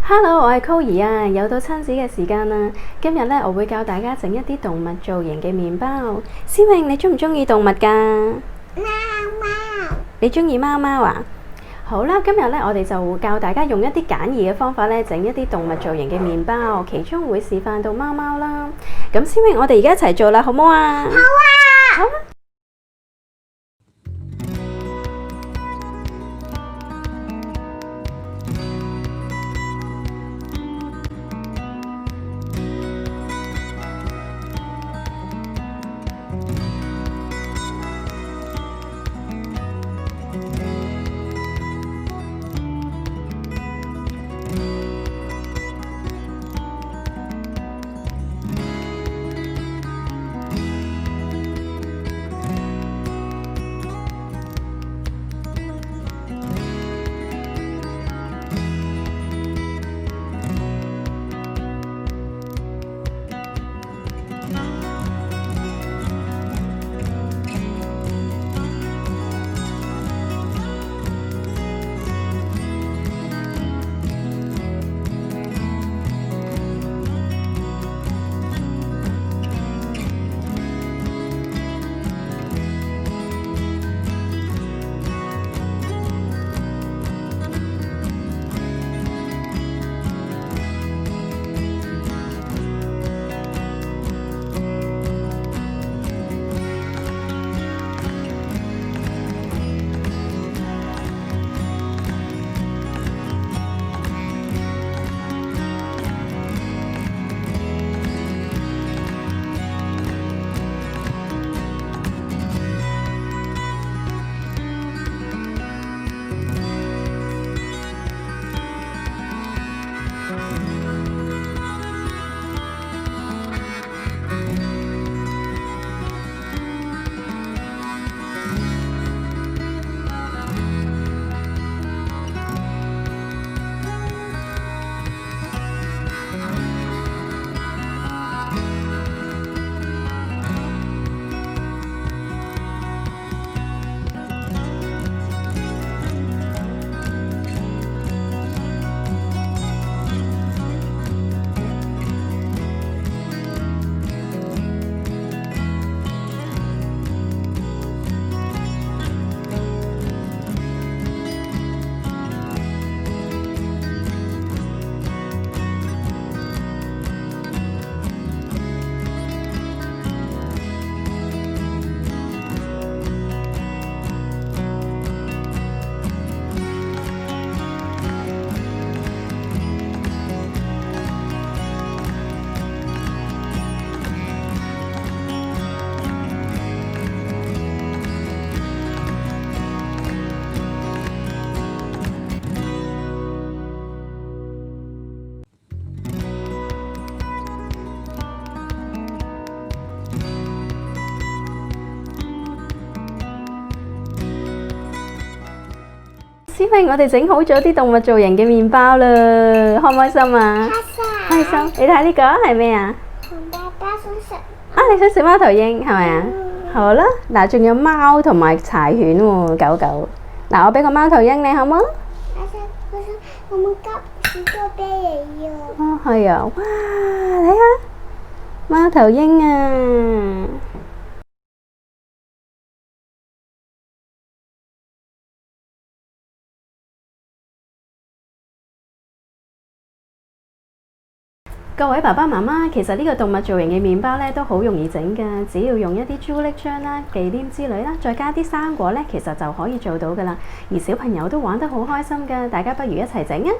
Hello，我係 Chloe 啊，又到親子嘅時間啦。今日咧，我會教大家整一啲動物造型嘅麵包。思穎，你中唔中意動物㗎？貓貓，你中意貓貓啊？好啦，今日咧，我哋就教大家用一啲簡易嘅方法咧，整一啲動物造型嘅麵包，其中會示範到貓貓啦。咁思穎，我哋而家一齊做啦，好唔好啊？好啊！好啊！思穎，我哋整好咗啲動物造型嘅麵包啦，開唔開心啊？開心！你睇呢個係咩啊？同爸爸想食。你想食貓頭鷹係咪啊？好啦，嗱，仲有貓同埋柴犬喎，狗狗。嗱，我俾個貓頭鷹你好冇？我冇急士多啤梨啊！哦，係啊，哇，睇下貓頭鷹啊！各位爸爸媽媽，其實呢個動物造型嘅麵包咧都好容易整㗎，只要用一啲朱古力漿啦、忌廉之類啦，再加啲生果咧，其實就可以做到㗎啦。而小朋友都玩得好開心㗎，大家不如一齊整啊！